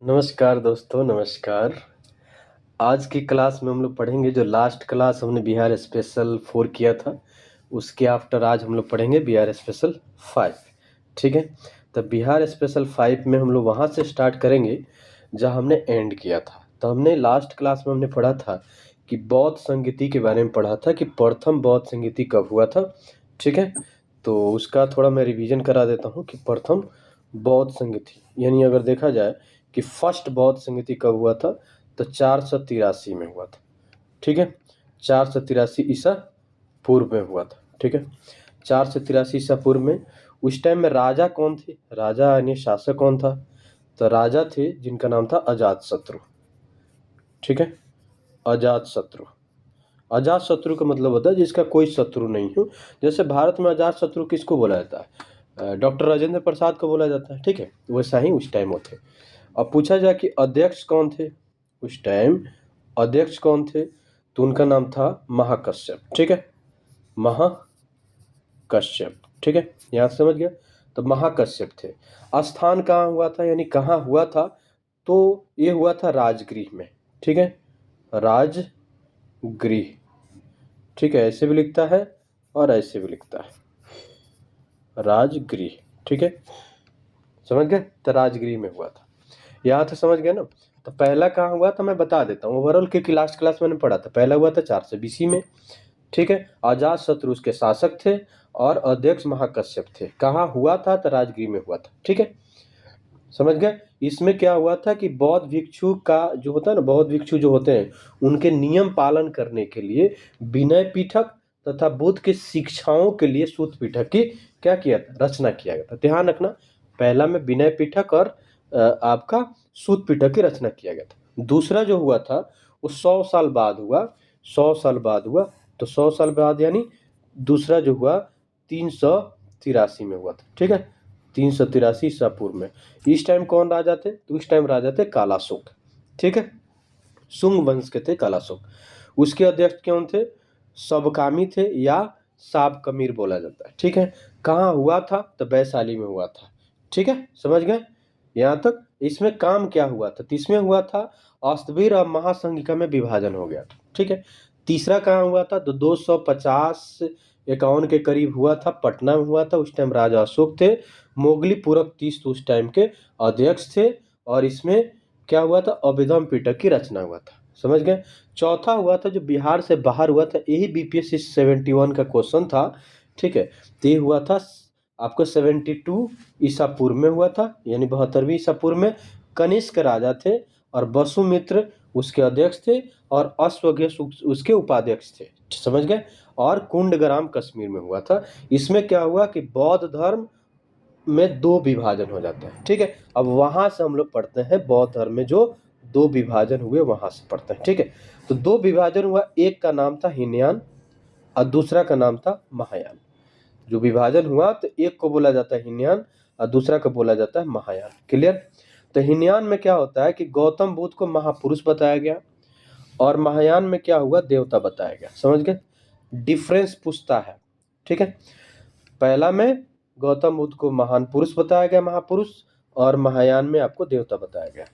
नमस्कार दोस्तों, नमस्कार। आज की क्लास में हम लोग पढ़ेंगे जो लास्ट क्लास हमने बिहार स्पेशल 4 किया था, उसके आफ्टर आज हम लोग पढ़ेंगे बिहार स्पेशल 5। ठीक है, तो बिहार स्पेशल 5 में हम लोग वहाँ से स्टार्ट करेंगे जहाँ हमने एंड किया था। तो हमने लास्ट क्लास में हमने पढ़ा था कि बौद्ध संगीति के बारे में पढ़ा था कि प्रथम बौद्ध संगीति कब हुआ था। ठीक है, तो उसका थोड़ा मैं रिवीजन करा देता हूँ कि प्रथम बौद्ध संगीति यानी अगर देखा जाए कि फर्स्ट बौद्ध संगीति कब हुआ था, तो 483 में हुआ था। ठीक है, 483 ईसा पूर्व में हुआ था। ठीक है, 483 ईसा पूर्व में उस टाइम में राजा कौन थे, राजा यानी शासक कौन था, तो राजा थे जिनका नाम था अजातशत्रु। ठीक है, अजातशत्रु। अजातशत्रु का मतलब होता है जिसका कोई शत्रु नहीं हो। जैसे भारत में अजातशत्रु किसको बोला जाता है, डॉक्टर राजेंद्र प्रसाद को बोला जाता है। ठीक है, वैसा ही उस टाइम वो थे। अब पूछा जाए कि अध्यक्ष कौन थे उस टाइम, अध्यक्ष कौन थे, तो उनका नाम था महाकश्यप। ठीक है, महाकश्यप। ठीक है, यहाँ समझ गया। तो महाकश्यप थे। स्थान कहाँ हुआ था यानी कहाँ हुआ था, तो ये हुआ था राजगृह में। ठीक है, राजगृह। ठीक है, ऐसे भी लिखता है और ऐसे भी लिखता है, राजगृह। ठीक है, समझ गए। तो राजगृह में हुआ था, यहाँ तो समझ गए ना। तो पहला कहाँ हुआ था मैं बता देता हूँ ओवरऑल, क्योंकि लास्ट क्लास मैंने पढ़ा था। पहला हुआ था 420 में। ठीक है, अजात शत्रु उसके शासक थे और अध्यक्ष महाकश्यप थे। कहाँ हुआ था, तो राजगृह में हुआ था। ठीक है, समझ गए। इसमें क्या हुआ था कि बौद्ध भिक्षु का जो होता है ना, बौद्ध भिक्षु जो होते हैं उनके नियम पालन करने के लिए विनय पीठक तथा बुद्ध की शिक्षाओं के लिए सूत पीठक की क्या किया था, रचना किया गया था। ध्यान रखना, पहला में विनय पीठक और आपका सूत पीठक की रचना किया गया था। दूसरा जो हुआ था वो 100 साल बाद हुआ, 100 साल बाद हुआ। तो 100 साल बाद यानी दूसरा जो हुआ 383 में हुआ था। ठीक है, 383 ईसा पूर्व में। इस टाइम कौन राजा थे, तो इस टाइम राजा थे कालाशोक। ठीक है, शुंग वंश के थे कालाशोक। उसके अध्यक्ष कौन थे, सबकामी थे या साबकमीर बोला जाता है। ठीक है, कहाँ हुआ था, तो वैशाली में हुआ था। ठीक है, समझ गए यहाँ तक। इसमें काम क्या हुआ था, तो इसमें हुआ था अस्तवीर और महासंघिका में विभाजन हो गया था। ठीक है, तीसरा कहाँ हुआ था, तो 250-51 के करीब हुआ था, पटना में हुआ था। उस टाइम राजा अशोक थे। मोगली पूरक तीर्थ उस टाइम के अध्यक्ष थे। और इसमें क्या हुआ था, अभिधम पिटक की रचना हुआ था। समझ गए। चौथा हुआ था जो बिहार से बाहर हुआ था, यही बीपीएससी 71 का क्वेश्चन था। ठीक है, तो ये हुआ था आपको 72 ईसा पूर्व में हुआ था, यानी 72वीं ईसा पूर्व में। कनिष्क राजा थे और वसुमित्र उसके अध्यक्ष थे और अश्वघोष उसके उपाध्यक्ष थे। समझ गए। और कुंडग्राम कश्मीर में हुआ था। इसमें क्या हुआ कि बौद्ध धर्म में दो विभाजन हो जाता है। ठीक है, अब वहां से हम लोग पढ़ते हैं बौद्ध धर्म में जो दो विभाजन हुए वहां से पढ़ते हैं। ठीक है, तो दो विभाजन हुआ, एक का नाम था हीनयान और दूसरा का नाम था महायान। जो विभाजन हुआ तो एक को बोला जाता है हीनयान और दूसरा को बोला जाता है महायान। क्लियर। तो हीनयान में क्या होता है कि गौतम बुद्ध को महापुरुष बताया गया और महायान में क्या हुआ, देवता बताया गया। समझ गए, डिफरेंस पूछता है। ठीक है, पहला में गौतम बुद्ध को महान पुरुष बताया गया, महापुरुष, और महायान में आपको देवता बताया गया।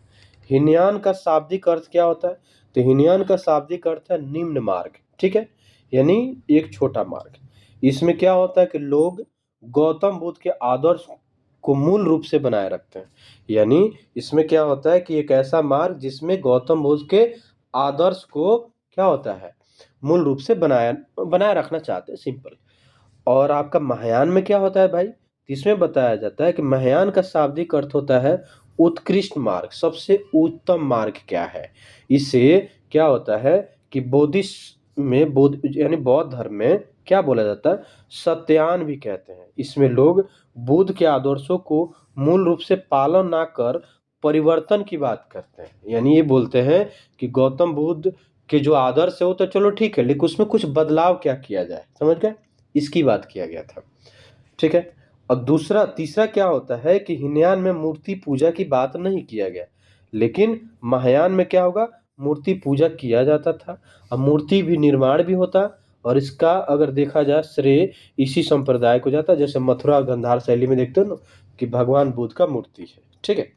हीनयान का शाब्दिक अर्थ क्या होता है, तो हीनयान का शाब्दिक अर्थ है निम्न मार्ग। ठीक है, यानी एक छोटा मार्ग। इसमें क्या होता है कि लोग गौतम बुद्ध के आदर्श को मूल रूप से बनाए रखते हैं। यानी इसमें क्या होता है कि एक ऐसा मार्ग जिसमें गौतम बुद्ध के आदर्श को क्या होता है, मूल रूप से बनाए रखना चाहते हैं, सिंपल। और आपका महायान में क्या होता है भाई, इसमें बताया जाता है कि महायान का शाब्दिक अर्थ होता है उत्कृष्ट मार्ग, सबसे उत्तम मार्ग क्या है। इससे क्या होता है कि बौद्धिस्ट में, बौद्ध यानी बौद्ध धर्म में क्या बोला जाता है, सत्यान भी कहते हैं। इसमें लोग बुद्ध के आदर्शों को मूल रूप से पालन ना कर परिवर्तन की बात करते हैं। यानी ये बोलते हैं कि गौतम बुद्ध के जो आदर्श है वो तो चलो ठीक है, लेकिन उसमें कुछ बदलाव क्या किया जाए। समझ गए, इसकी बात किया गया था। ठीक है, अब दूसरा तीसरा क्या होता है कि हीनयान में मूर्ति पूजा की बात नहीं किया गया, लेकिन महायान में क्या होगा, मूर्ति पूजा किया जाता था। अब मूर्ति भी निर्माण भी होता, और इसका अगर देखा जाए श्रेय इसी संप्रदाय को जाता। जैसे मथुरा गंधार शैली में देखते हो ना कि भगवान बुद्ध का मूर्ति है। ठीक है,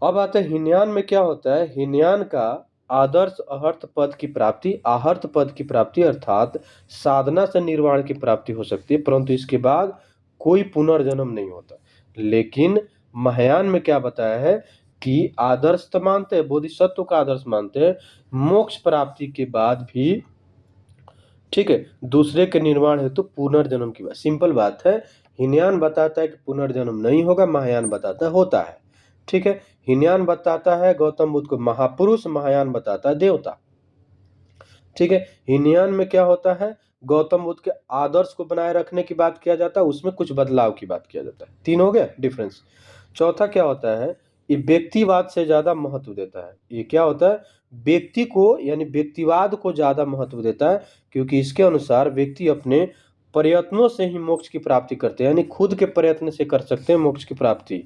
अब आते हैं हीनयान में क्या होता है। हीनयान का आदर्श अहर्त पद की प्राप्ति, आहर्त पद की प्राप्ति अर्थात साधना से निर्वाण की प्राप्ति हो सकती है, परंतु इसके बाद कोई पुनर्जन्म नहीं होता। लेकिन महायान में क्या बताया है कि आदर्श तो मानते हैं, बोधिसत्व का आदर्श मानते हैं, मोक्ष प्राप्ति के बाद भी, ठीक है, दूसरे के निर्माण हेतु तो पुनर्जन्म की बात, सिंपल बात है। हीनयान बताता है कि पुनर्जन्म नहीं होगा, महायान बताता है होता है। ठीक है, हीनयान बताता है गौतम बुद्ध को महापुरुष, महायान बताता है देवता। ठीक है, हीनयान में क्या होता है, गौतम बुद्ध के आदर्श को बनाए रखने की बात किया जाता है, उसमें कुछ बदलाव की बात किया जाता है। तीन हो गया डिफरेंस। चौथा क्या होता है, ये व्यक्तिवाद से ज्यादा महत्व देता है। ये क्या होता है, व्यक्ति को यानी व्यक्तिवाद को ज्यादा महत्व देता है, क्योंकि इसके अनुसार व्यक्ति अपने प्रयत्नों से ही मोक्ष की प्राप्ति करते हैं, यानी खुद के प्रयत्न से कर सकते हैं मोक्ष की प्राप्ति,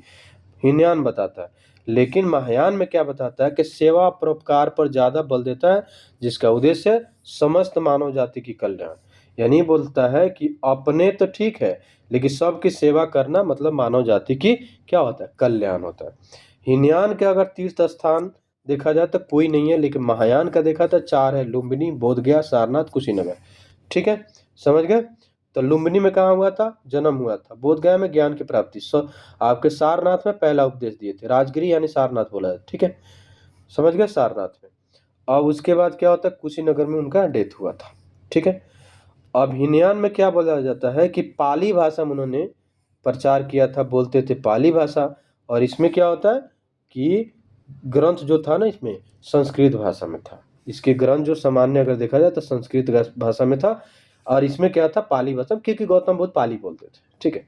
हीनयान बताता है। लेकिन महायान में क्या बताता है कि सेवा परोपकार पर ज्यादा बल देता है, जिसका उद्देश्य समस्त मानव जाति की कल्याण, यानी बोलता है कि अपने तो ठीक है, लेकिन सबकी सेवा करना मतलब मानव जाति की क्या होता है, कल्याण होता है। हीनयान के अगर तीर्थ स्थान देखा जाए तो कोई नहीं है, लेकिन महायान का देखा तो 4 है, लुम्बिनी, बोधगया, सारनाथ, कुशीनगर। ठीक है, समझ गए। तो लुम्बिनी में कहाँ हुआ था, जन्म हुआ था। बोधगया में ज्ञान की प्राप्ति, आपके सारनाथ में पहला उपदेश दिए थे, राजगिरी यानी सारनाथ बोला है। ठीक है, समझ गए, सारनाथ में। और उसके बाद क्या होता है, कुशीनगर में उनका डेथ हुआ था। ठीक है, अब हीनयान में क्या बोला जाता है कि पाली भाषा में उन्होंने प्रचार किया था, बोलते थे पाली भाषा। और इसमें क्या होता है कि ग्रंथ जो था ना, इसमें संस्कृत भाषा में था। इसके ग्रंथ जो सामान्य अगर देखा जाए तो संस्कृत भाषा में था, और इसमें क्या था, पाली भाषा, क्योंकि गौतम बुद्ध पाली बोलते थे। ठीक है,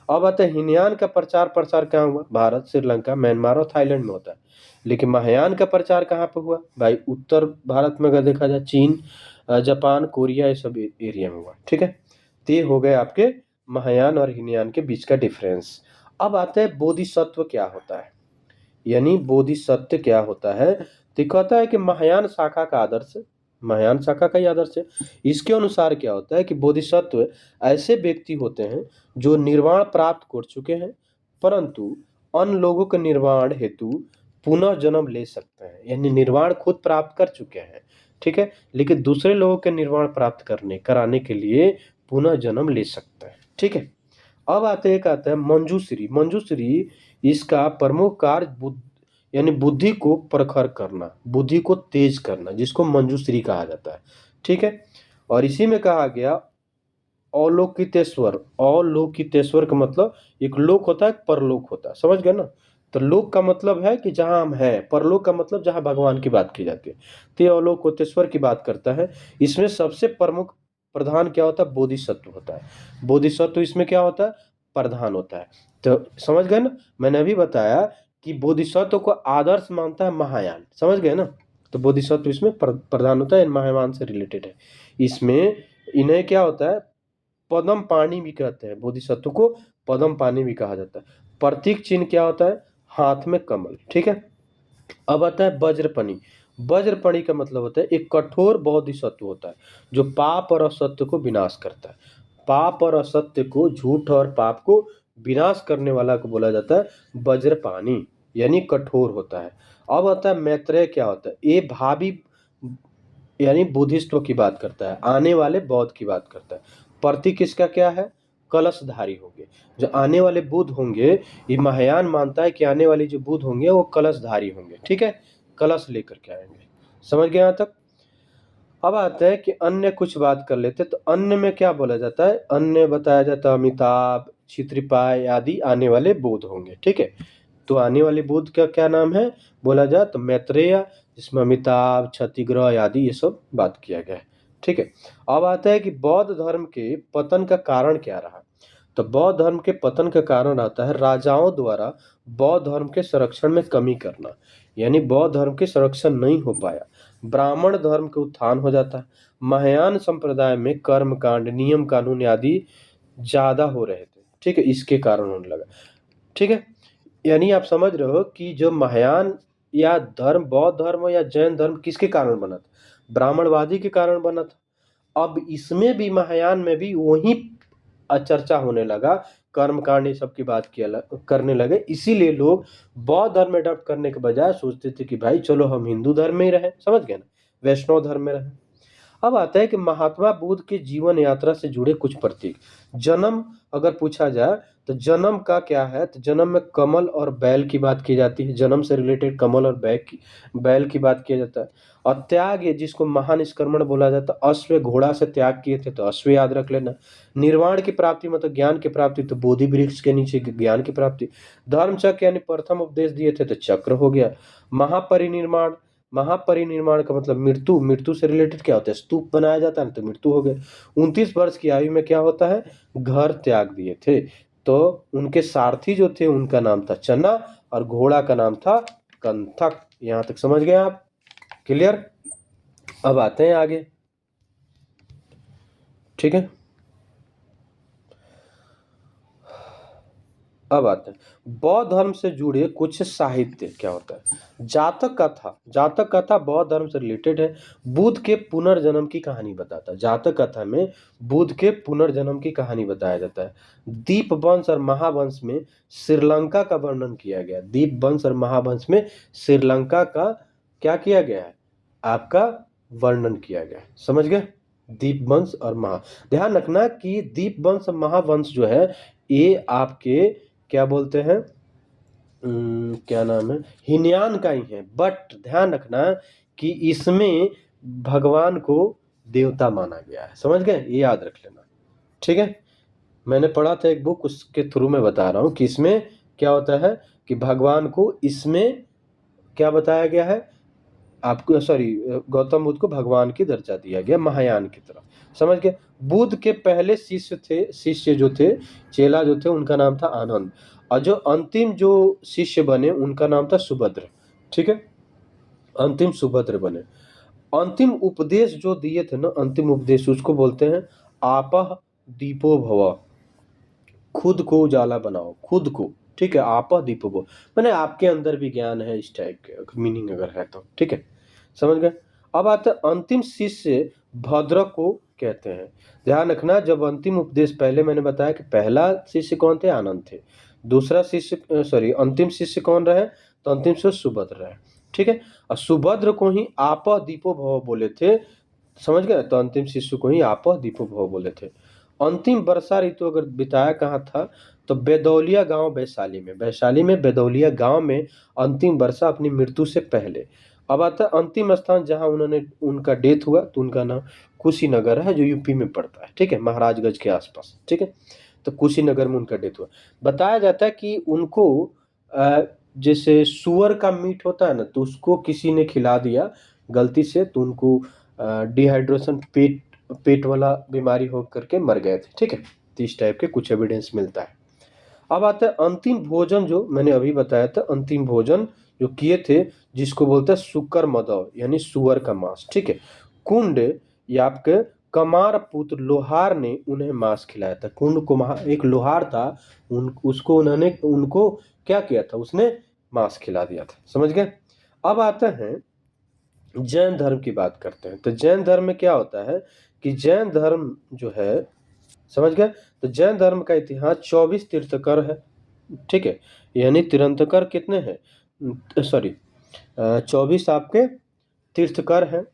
अब आता है हीनयान का प्रचार प्रसार कहाँ हुआ, भारत, श्रीलंका, म्यांमार और थाईलैंड में होता है। लेकिन महायान का प्रचार कहाँ पे हुआ भाई, उत्तर भारत में अगर देखा जाए चीन, जापान, कोरिया, ये सब एरिया में हुआ। ठीक है, तो ये हो गए आपके महायान और हीनयान के बीच का डिफरेंस। अब आता है बोधिसत्व क्या होता है, यानी बोधिसत्व क्या होता है। तो कहता है कि महायान शाखा का आदर्श, महायान शाखा का ही आदर्श है। इसके अनुसार क्या होता है कि बोधिसत्व ऐसे व्यक्ति होते हैं जो निर्वाण प्राप्त कर चुके हैं, परंतु अन्य लोगों के निर्वाण हेतु पुनः जन्म ले सकते हैं, यानी निर्वाण खुद प्राप्त कर चुके हैं। ठीक है, लेकिन दूसरे लोगों के निर्वाण प्राप्त कराने के लिए पुनः जन्म ले सकते हैं। ठीक है, अब आते एक आता है मंजूश्री। मंजूश्री इसका प्रमुख कार्य यानी बुद्धि को प्रखर करना, बुद्धि को तेज करना, जिसको मंजूश्री कहा जाता है। ठीक है, और इसी में कहा गया अवलोकितेश्वर। अवलोकितेश्वर का मतलब एक लोक होता है, परलोक होता है, समझ गए ना। तो लोक का मतलब है कि जहां हम हैं, परलोक का मतलब जहां भगवान की बात की जाती है। तो ये अवलोकितेश्वर की बात करता है। इसमें सबसे प्रमुख प्रधान क्या होता है, बोधिसत्व होता है। बोधिसत्व इसमें क्या होता है, प्रधान होता है। तो समझ गए ना, मैंने अभी बताया कि बोधिसत्व को आदर्श मानता है महायान, समझ गए ना। तो बोधिसत्व इसमें प्रधान होता है, महायान से रिलेटेड है। इसमें इन्हें क्या होता है, पद्म पानी भी कहते हैं, बोधिसत्व को पद्म पानी भी कहा जाता है। प्रतीक चिन्ह क्या होता है, हाथ में कमल। ठीक है, अब आता है वज्रपणि। वज्रपणि का मतलब होता है एक कठोर बोधिसत्व होता है जो पाप और असत्य को विनाश करता है। पाप और असत्य को, झूठ और पाप को विनाश करने वाला को बोला जाता है वज्रपाणी, यानी कठोर होता है। अब आता है मैत्रेय। क्या होता है, ये भावी यानी बुद्धिस्टों की बात करता है, आने वाले बौद्ध की बात करता है। प्रतीक इसका क्या है, कलशधारी होंगे। जो आने वाले बुद्ध होंगे, ये महायान मानता है कि आने वाले जो बुद्ध होंगे वो कलशधारी होंगे। ठीक है, कलश लेकर के आएंगे। समझ गए यहाँ तक। अब आता है कि अन्य कुछ बात कर लेते, तो अन्य में क्या बोला जाता है, अन्य बताया जाता है अमिताभ, क्षित्रपाय आदि आने वाले बुद्ध होंगे। ठीक है, तो आने वाले बुद्ध का क्या नाम है बोला जाए तो मैत्रेय, जिसमें अमिताभ, क्षतिग्रह आदि ये सब बात किया गया है। ठीक है, अब आता है कि बौद्ध धर्म के पतन का कारण क्या रहा। तो बौद्ध धर्म के पतन का कारण आता है राजाओं द्वारा बौद्ध धर्म के संरक्षण में कमी करना, यानी बौद्ध धर्म के संरक्षण नहीं हो पाया। ब्राह्मण धर्म के उत्थान हो जाता है। महायान संप्रदाय में कर्म कांड, नियम कानून आदि ज्यादा हो रहे थे। ठीक है, इसके कारण होने लगा। ठीक है, यानी आप समझ रहे हो कि जो महायान या धर्म, बौद्ध धर्म या जैन धर्म किसके कारण बना था, ब्राह्मणवादी के कारण बना था। अब इसमें भी महायान में भी वही चर्चा होने लगा कर्म कांड ये सब की बात करने लगे। इसीलिए लोग बौद्ध धर्म अडॉप्ट करने के बजाय सोचते थे कि भाई चलो हम हिंदू धर्म में ही रहें, समझ गए ना, वैष्णव धर्म में रहें। अब आता है कि महात्मा बुद्ध के जीवन यात्रा से जुड़े कुछ प्रतीक। जन्म अगर पूछा जाए तो जन्म का क्या है, तो जन्म में कमल और बैल की बात की जाती है। जन्म से रिलेटेड कमल और बैल की बात किया जाता है। और त्याग, ये जिसको महानिष्क्रमण बोला जाता है, अश्व घोड़ा से त्याग किए थे तो अश्व याद रख लेना। निर्वाण की प्राप्ति मतलब ज्ञान की प्राप्ति, तो बोधि वृक्ष के नीचे ज्ञान की प्राप्ति। धर्म चक्र यानी प्रथम उपदेश दिए थे तो चक्र हो गया। महापरिनिर्वाण, महापरिनिर्वाण का मतलब मृत्यु, मृत्यु से रिलेटेड क्या होता है, स्तूप बनाया जाता है तो मृत्यु हो गया। 29 वर्ष की आयु में क्या होता है, घर त्याग दिए थे। तो उनके सारथी जो थे उनका नाम था चन्ना और घोड़ा का नाम था कंथक। यहां तक समझ गए आप, क्लियर। अब आते हैं आगे, ठीक है। अब आते हैं बौद्ध धर्म से जुड़े कुछ साहित्य। क्या होता है, जातक कथा। जातक कथा बौद्ध धर्म से रिलेटेड है। बुद्ध के पुनर्जन्म की कहानी बताता है। जातक कथा में बुद्ध के पुनर्जन्म की कहानी बताया जाता है। दीप वंश और महावंश में श्रीलंका का वर्णन किया गया। दीप वंश और महावंश में श्रीलंका का क्या किया गया है, आपका वर्णन किया गया है, समझ गए। दीप वंश और ध्यान रखना कि दीप वंश और महावंश जो है ये आपके क्या बोलते हैं, क्या नाम है, हिनयान का ही है। बट ध्यान रखना कि इसमें भगवान को देवता माना गया है, समझ गए, ये याद रख लेना, ठीक है। मैंने पढ़ा था एक बुक, उसके थ्रू में बता रहा हूँ कि इसमें क्या होता है कि भगवान को इसमें क्या बताया गया है आपको, सॉरी, गौतम बुद्ध को भगवान की दर्जा दिया गया महायान की तरफ, समझ गए। बुद्ध के पहले शिष्य थे, शिष्य जो थे, चेला जो थे, उनका नाम था आनंद। और जो अंतिम जो शिष्य बने उनका नाम था सुभद्र, ठीक है। अंतिम सुभद्र बने। अंतिम उपदेश जो दिए थे ना, अंतिम उपदेश, उसको बोलते हैं आपह दीपो भव, खुद को उजाला बनाओ, खुद को, ठीक है। आपह दीपो भव मैंने आपके अंदर भी ज्ञान है, इस टाइप के मीनिंग अगर है तो, ठीक है, समझ गए। अब आते हैं अंतिम शिष्य भद्र को कहते हैं। ध्यान रखना, जब अंतिम उपदेश, पहले मैंने बताया कि पहला शिष्य कौन थे, आनंद थे। दूसरा शिष्य, सॉरी, अंतिम शिष्य कौन रहे, तो अंतिम शिष्य सुभद्र रहे, ठीक है। और सुभद्र को ही आपह दीपो भव बोले थे, समझ गए। तो अंतिम शिष्य को ही आपह दीपो भव बोले थे। अंतिम वर्षा ऋतु अगर बिताया कहाँ था, तो बेदौलिया गांव वैशाली में। वैशाली में बेदौलिया गांव में अंतिम वर्षा अपनी मृत्यु से पहले। अब आता है अंतिम स्थान जहां उन्होंने, उनका डेथ हुआ, तो उनका नाम कुशीनगर है, जो यूपी में पड़ता है, ठीक है, महाराजगंज के आसपास, ठीक है। तो कुशीनगर में उनका डेथ हुआ। बताया जाता है कि उनको जैसे सुअर का मीट होता है ना, तो उसको किसी ने खिला दिया गलती से, तो उनको डिहाइड्रेशन, पेट पेट वाला बीमारी हो करके मर गए थे, ठीक है। तो इस टाइप के कुछ एविडेंस मिलता है। अब आता है अंतिम भोजन, जो मैंने अभी बताया था, अंतिम भोजन जो किए थे, जिसको बोलते हैं सुकर मदव, यानी सुअर का मांस, ठीक है। कुंड, या आपके कमार पुत्र लोहार ने उन्हें मांस खिलाया था। कुंड कुमार एक लोहार था, उसको उन्होंने, उनको क्या किया था, उसने मांस खिला दिया था, समझ गए। अब आता है जैन धर्म की बात करते हैं। तो जैन धर्म में क्या होता है कि जैन धर्म जो है, समझ गए, तो जैन धर्म का इतिहास 24 तीर्थंकर है, ठीक है। यानी तीर्थंकर कितने हैं, सॉरी, 24 आपके तीर्थंकर हैं।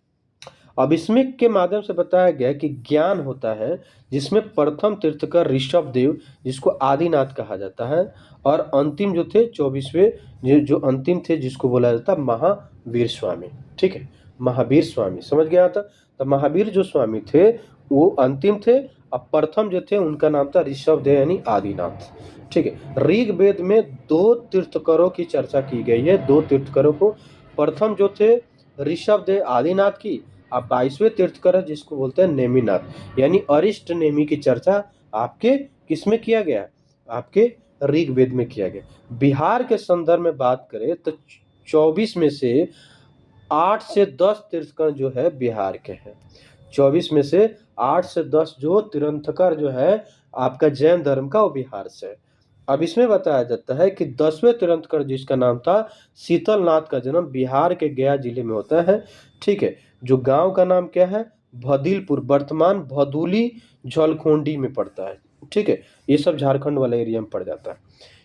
अब इसमें के माध्यम से बताया गया कि ज्ञान होता है, जिसमें प्रथम तीर्थंकर ऋषभ देव, जिसको आदिनाथ कहा जाता है, और अंतिम जो थे 24वें जो अंतिम थे, जिसको बोला जाता है महावीर स्वामी, ठीक है, महावीर स्वामी, समझ गया था। तो महावीर जो स्वामी थे वो अंतिम थे, और प्रथम जो थे उनका नाम था ऋषभ देव यानी आदिनाथ, ठीक है। ऋग्वेद में 2 तीर्थंकरों की चर्चा की गई है, 2 तीर्थंकरों को। प्रथम जो थे ऋषभ देव आदिनाथ की, अब 22वें तीर्थंकर है जिसको बोलते हैं नेमिनाथ, यानी अरिष्ट नेमि की चर्चा आपके किसमें किया गया, आपके ऋग्वेद में किया गया। बिहार के संदर्भ में बात करें तो 24 में से 8 से 10 तीर्थंकर जो है बिहार के हैं। 24 में से 8 से 10 जो तीर्थंकर जो है आपका जैन धर्म का, वो बिहार से है। अब इसमें बताया जाता है कि 10वें तीर्थंकर, जिसका नाम था शीतलनाथ, का जन्म बिहार के गया जिले में होता है, ठीक है। जो गांव का नाम क्या है, भदिलपुर, वर्तमान भदोली झारखंडी में पड़ता है, ठीक है, ये सब झारखंड वाला एरिया में पड़ जाता है।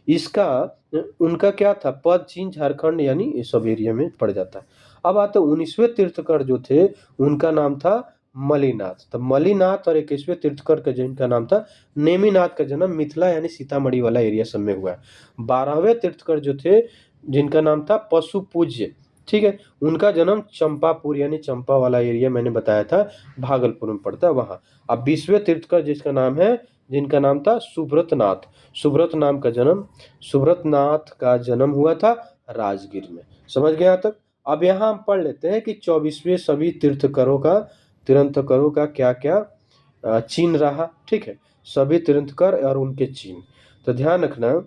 इसका उनका क्या था, पद चिन्ह झारखंड यानी ये सब एरिया में पड़ जाता है। अब आते 19वें तीर्थकर जो थे उनका नाम था मलिनाथ। तो मलिनाथ और 21वें तीर्थकर का जिनका नाम था नेमिनाथ का जन्म मिथिला यानी सीतामढ़ी वाला एरिया सब में हुआ है। 12वें तीर्थकर जो थे जिनका नाम था पशु पूज्य, ठीक है, उनका जन्म चंपापुर यानी चंपा वाला एरिया मैंने बताया था भागलपुर में पड़ता है वहाँ। अब 20वें तीर्थकर जिसका नाम है जिनका नाम था सुब्रत नाथ। सुब्रत नाथ का जन्म हुआ था राजगीर में। समझ गए यहाँ तक। अब यहाँ हम पढ़ लेते हैं कि 24वें सभी तीर्थकरों का क्या क्या चिन्ह रहा। ठीक है, सभी तीर्थकर और उनके चिन्ह। तो ध्यान रखना,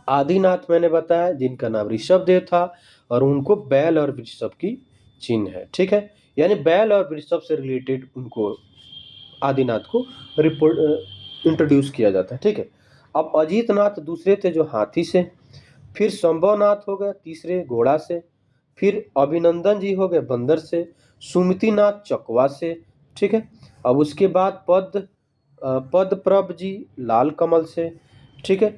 आदिनाथ मैंने बताया जिनका नाम ऋषभ देव था और उनको बैल और वृषभ की चिन्ह है। ठीक है, यानी बैल और वृषभ से रिलेटेड उनको आदिनाथ को रिपोर्ट इंट्रोड्यूस किया जाता है। ठीक है, अब अजीतनाथ दूसरे थे जो हाथी से, फिर संभवनाथ हो गए तीसरे घोड़ा से, फिर अभिनंदन जी हो गए बंदर से, सुमतिनाथ चकवा से। ठीक है, अब उसके बाद पदप्रभ जी लाल कमल से। ठीक है,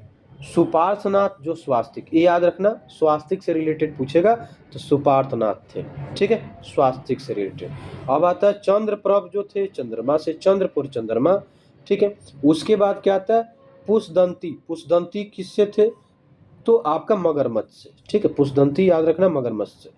सुपार्श्वनाथ जो स्वास्तिक, ये याद रखना स्वास्तिक से रिलेटेड पूछेगा तो सुपार्श्वनाथ थे। ठीक है, स्वास्तिक से रिलेटेड। अब आता है चंद्रप्रभ जो थे चंद्रमा से, चंद्रपुर चंद्रमा। ठीक है, उसके बाद क्या आता है पुष्दंती किससे थे तो आपका मगरमच्छ से। ठीक है, पुष्दंती याद रखना मगरमच्छ से।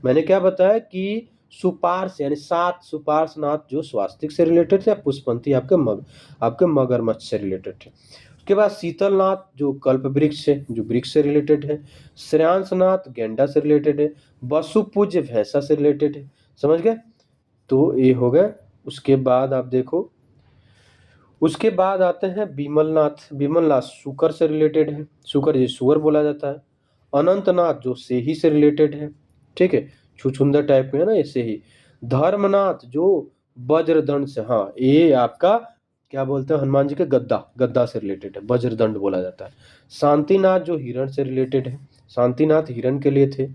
मैंने क्या बताया कि सुपार्श यानी 7 सुपार्श्वनाथ जो स्वास्तिक से रिलेटेड थे, पुष्पंती आपके मगरमच्छ से रिलेटेड थे। उसके बाद शीतलनाथ जो कल्प वृक्ष है जो वृक्ष से रिलेटेड है, श्रेयांशनाथ गेंडा से रिलेटेड है, वसुपूज्य भैंसा से रिलेटेड है। समझ गए, तो ये हो गए। उसके बाद आप देखो, उसके बाद आते हैं विमलनाथ शुकर से रिलेटेड है, शुकर जी सुअर बोला जाता है। अनंतनाथ जो सेही से रिलेटेड है। ठीक है, छुछुंदर टाइप में है ना ये सेही। धर्मनाथ जो वज्रदंड से, हाँ ये आपका क्या बोलते हैं हनुमान जी के गद्दा से रिलेटेड है, वज्रदंड बोला जाता है। शांतिनाथ जो हिरण से रिलेटेड है, शांतिनाथ हिरण के लिए थे।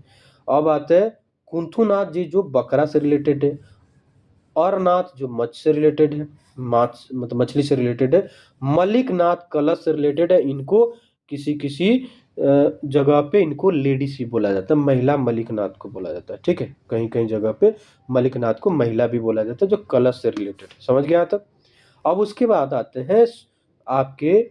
अब आते हैं कुंथुनाथ जी जो बकरा से रिलेटेड है। और नाथ जो मत्स्य से रिलेटेड है, माछ मतलब मछली से रिलेटेड है। मलिक नाथ कलश से रिलेटेड है। इनको किसी किसी जगह पे इनको लेडीज भी बोला जाता है, महिला मलिक नाथ को बोला जाता है। ठीक है, कहीं कहीं जगह पे मलिक नाथ को महिला भी बोला जाता है जो कलश से रिलेटेड है। समझ गया तक। अब उसके बाद आते हैं आपके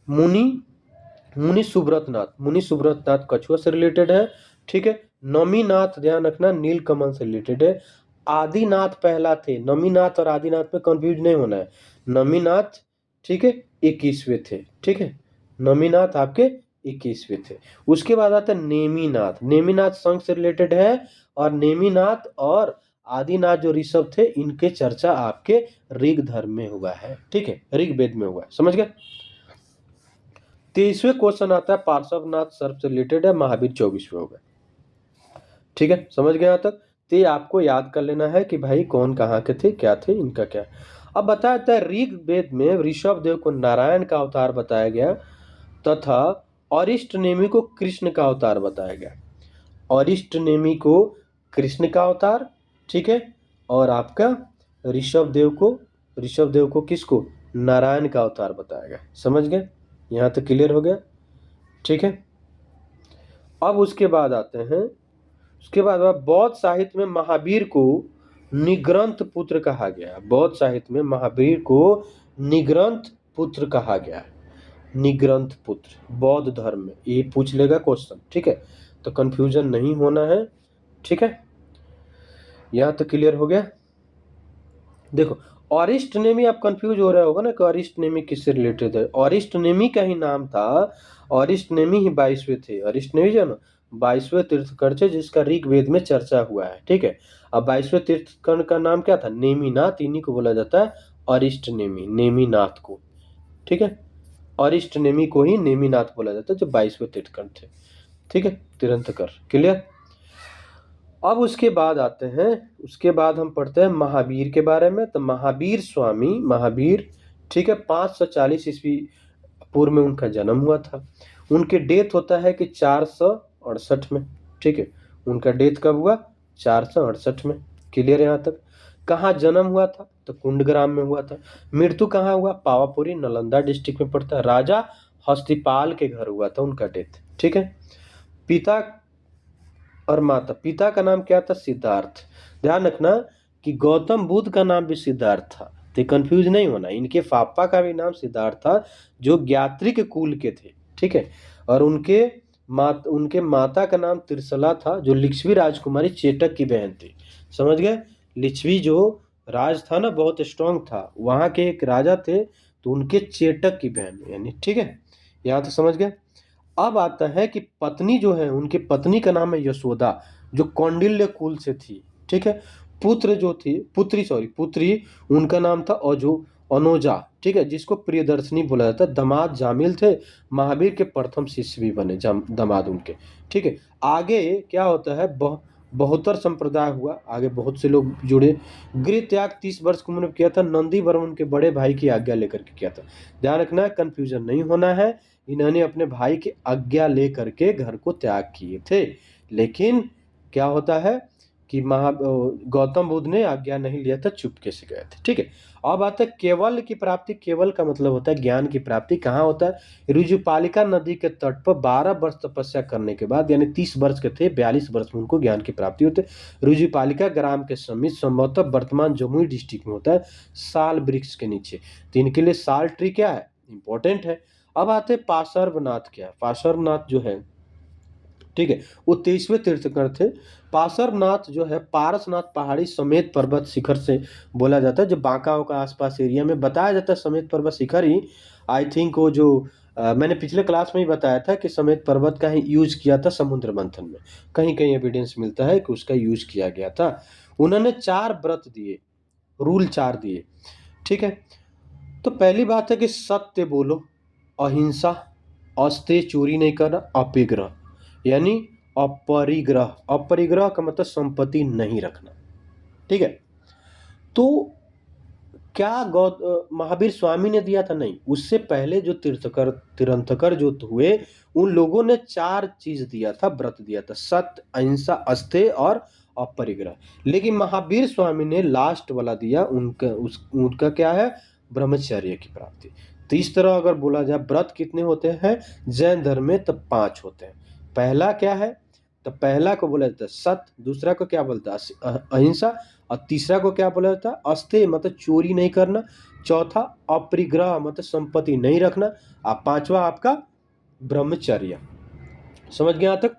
मुनि सुब्रत नाथ कछुआ से रिलेटेड है। ठीक है, नमीनाथ ध्यान रखना नीलकमल से रिलेटेड है। आदिनाथ पहला थे, नमीनाथ और आदिनाथ में कंफ्यूज नहीं होना है। नमीनाथ ठीक है 21वें थे। ठीक है, नमीनाथ आपके 21वें थे। उसके बाद आता है नेमिनाथ संघ से रिलेटेड है। और नेमिनाथ और आदिनाथ जो ऋषभ थे इनके चर्चा आपके ऋग धर्म में हुआ है। ठीक है, ऋग्वेद में हुआ है। समझ गए। 23वें क्वेश्चन आता है पार्श्वनाथ सर्प से रिलेटेड है, महावीर 24वें हो गए। ठीक है, समझ गए यहाँ तक। तो ये आपको याद कर लेना है कि भाई कौन कहाँ के थे, क्या थे, इनका क्या। अब बताया जाता है ऋग्वेद में ऋषभ देव को नारायण का अवतार बताया गया तथा अरिष्ट नेमि को कृष्ण का अवतार बताया गया। अरिष्ट नेमि को कृष्ण का अवतार, ठीक है, और आपका ऋषभ देव को किसको, नारायण का अवतार बताया गया। समझ गए, यहाँ तक क्लियर हो गया। ठीक है, अब उसके बाद आते हैं, उसके बाद बौद्ध साहित्य में महावीर को निग्रंथ पुत्र कहा गया। बौद्ध साहित्य में महावीर को निग्रंथ पुत्र कहा गया है। निग्रंथ पुत्र बौद्ध धर्म में, ये पूछ लेगा क्वेश्चन। ठीक है, तो कंफ्यूजन नहीं होना है। ठीक है, यहाँ तक क्लियर हो गया। देखो अरिष्ट नेमि, आप कंफ्यूज हो रहा होगा ना कि अरिष्ट नेमि किससे रिलेटेड है। अरिष्ट नेमि का ही नाम था, अरिष्ट नेमि ही 22वें थे। अरिष्ट नेमि जो ना 22वें तीर्थकर थे जिसका ऋग्वेद में चर्चा हुआ है। ठीक है, अब 22वें तीर्थकर का नाम क्या था, नेमिनाथ। इन्हीं को बोला जाता है अरिष्ट नेमि, नेमिनाथ को। ठीक है, अरिष्ट नेमि को ही नेमिनाथ बोला जाता है जो 22वें तीर्थकर थे। ठीक है, तीर्थकर क्लियर। अब उसके बाद आते हैं, उसके बाद हम पढ़ते हैं महावीर के बारे में। तो महावीर ठीक है 540 ईस्वी पूर्व में उनका जन्म हुआ था। उनके डेथ होता है कि 468 में। ठीक है, उनका डेथ कब हुआ, 468 में। क्लियर यहाँ तक। कहाँ जन्म हुआ था? तो कुंडग्राम में हुआ था। मृत्यु कहाँ हुआ? पावापुरी, नालंदा डिस्ट्रिक्ट में पड़ता है। राजा हस्तिपाल के घर हुआ था उनका डेथ। ठीक है। पिता और माता, पिता का नाम क्या था? सिद्धार्थ। ध्यान रखना कि गौतम बुद्ध का नाम भी सिद्धार्थ था, तो कंफ्यूज नहीं होना। इनके पापा का भी नाम सिद्धार्थ था, जो ज्ञात्री कुल के थे। ठीक है। और उनके माता का नाम त्रिशला था, जो लिच्छवी राजकुमारी चेटक की बहन थी। समझ गए? लिच्छवी जो राज था ना, बहुत स्ट्रांग था, वहां के एक राजा थे, तो उनके चेटक की बहन यानी। ठीक है, यहाँ तो समझ गए। अब आता है कि पत्नी जो है, उनकी पत्नी का नाम है यशोदा, जो कौंडिल्य कुल से थी। ठीक है। पुत्री उनका नाम था अनोजा। ठीक है, जिसको प्रियदर्शनी बोला जाता है। दामाद जामिल थे, महावीर के प्रथम शिष्य भी बने दामाद उनके। ठीक है। आगे क्या होता है, बहुतर संप्रदाय हुआ, आगे बहुत से लोग जुड़े। गृह त्याग 30 वर्ष की उम्र में किया था। नंदी वर्मन उनके बड़े भाई की आज्ञा लेकर के किया था। ध्यान रखना, कंफ्यूजन नहीं होना है। इन्होंने अपने भाई की आज्ञा लेकर के घर को त्याग किए थे, लेकिन क्या होता है कि गौतम बुद्ध ने आज्ञा नहीं लिया था, चुपके से गए थे। ठीक है। अब आता है केवल की प्राप्ति। केवल का मतलब होता है ज्ञान की प्राप्ति। कहाँ होता है? ऋजुपालिका नदी के तट पर 12 वर्ष तपस्या करने के बाद, यानी 30 वर्ष के थे, 42 वर्ष में उनको ज्ञान की प्राप्ति होती है। ऋजुपालिका ग्राम के समीप, संभवतः वर्तमान जमुई डिस्ट्रिक्ट में होता है, साल वृक्ष के नीचे। तो इनके लिए साल ट्री क्या है? इंपॉर्टेंट है। अब आते हैं पार्श्वनाथ। क्या पार्श्वनाथ जो है, ठीक है, वो 23वें तीर्थंकर थे। पार्श्वनाथ जो है, पारसनाथ पहाड़ी समेत पर्वत शिखर से बोला जाता है, जो बांका का आसपास एरिया में बताया जाता है। समेत पर्वत शिखर ही आई थिंक वो जो मैंने पिछले क्लास में ही बताया था कि समेत पर्वत का ही यूज किया था समुद्र मंथन में। कहीं कहीं एविडेंस मिलता है कि उसका यूज किया गया था। उन्होंने 4 व्रत दिए, रूल 4 दिए। ठीक है। तो पहली बात है कि सत्य बोलो, अहिंसा, अस्तेय, चोरी नहीं करना, अपिग्रह यानी अपरिग्रह। अपरिग्रह का मतलब संपत्ति नहीं रखना। ठीक है। तो क्या महावीर स्वामी ने दिया था? नहीं, उससे पहले जो तीर्थंकर जो हुए, उन लोगों ने 4 चीज दिया था, व्रत दिया था, सत्य, अहिंसा, अस्तेय और अपरिग्रह। लेकिन महावीर स्वामी ने लास्ट वाला दिया, उनका क्या है? ब्रह्मचर्य की प्राप्ति। तो इस तरह अगर बोला जाए, व्रत कितने होते हैं जैन धर्म में? तब 5 होते हैं। पहला क्या है? तो पहला को बोला जाता है सत्य, दूसरा को क्या बोलता है? अहिंसा। और तीसरा को क्या बोला जाता है? अस्तेय, मतलब चोरी नहीं करना। चौथा अपरिग्रह, मतलब संपत्ति नहीं रखना। और पांचवा आपका ब्रह्मचर्य। समझ गए यहाँ तक?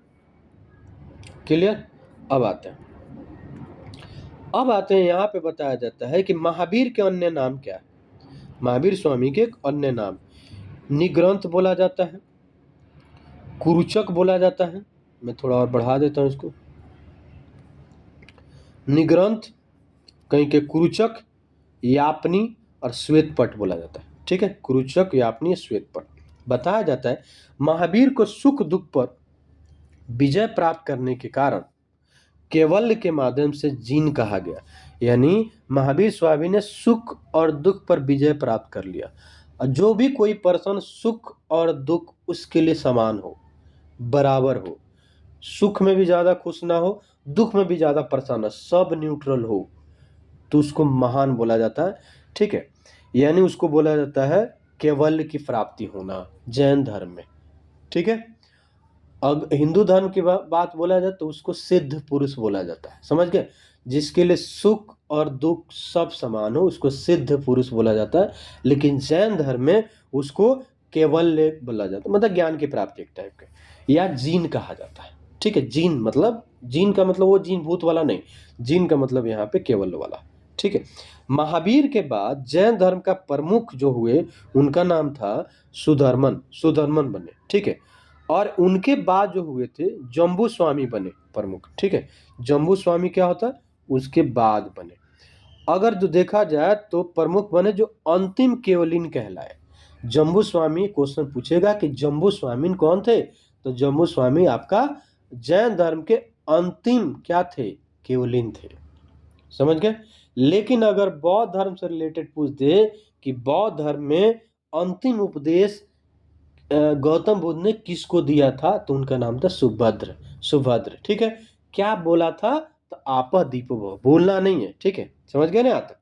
क्लियर? अब आते हैं यहाँ पे बताया जाता है कि महावीर के अन्य नाम क्या है। महावीर स्वामी के एक अन्य नाम निग्रंथ बोला जाता है, कुरुचक बोला जाता है। मैं थोड़ा और बढ़ा देता हूँ इसको। निग्रंथ, कहीं के कुरुचक, यापनी और श्वेतपट बोला जाता है। ठीक है, कुरुचक, यापनी, श्वेतपट। बताया जाता है महावीर को सुख दुख पर विजय प्राप्त करने के कारण केवल्य के माध्यम से जीन कहा गया। यानी महावीर स्वामी ने सुख और दुख पर विजय प्राप्त कर लिया। और जो भी कोई पर्सन सुख और दुख उसके लिए समान हो, बराबर हो, सुख में भी ज्यादा खुश ना हो, दुख में भी ज्यादा परेशान ना, सब न्यूट्रल हो, तो उसको महान बोला जाता है। ठीक है। यानी उसको बोला जाता है केवल्य की प्राप्ति होना जैन धर्म में। ठीक है। अब हिंदू धर्म की बात बोला जाए तो उसको सिद्ध पुरुष बोला जाता है। समझ गए? जिसके लिए सुख और दुख सब समान हो, उसको सिद्ध पुरुष बोला जाता है। लेकिन जैन धर्म में उसको केवल्य बोला जाता है, मतलब ज्ञान की प्राप्ति एक टाइप का, या जीन कहा जाता है। ठीक है। जीन मतलब, जीन का मतलब वो जीन भूत वाला नहीं, जीन का मतलब यहाँ पे केवल वाला। ठीक है। महावीर के बाद जैन धर्म का प्रमुख जो हुए, उनका नाम था सुधर्मन बने। ठीक है। और उनके बाद जो हुए थे, जम्बू स्वामी बने प्रमुख। ठीक है। जम्बू स्वामी क्या होता है? उसके बाद बने। अगर जो देखा जाए तो प्रमुख बने जो अंतिम केवलिन कहलाए। जम्बू स्वामी, क्वेश्चन पूछेगा कि जम्बू स्वामी कौन थे, तो जम्बू स्वामी आपका जैन धर्म के अंतिम क्या थे? केवलिन थे। समझ गए? लेकिन अगर बौद्ध धर्म से रिलेटेड पूछ दे कि बौद्ध धर्म में अंतिम उपदेश गौतम बुद्ध ने किसको दिया था, तो उनका नाम था सुभद्र। ठीक है। क्या बोला था? तो आपः दीपो भव, बोलना नहीं है, ठीक है, समझ गए ना यहाँ तक।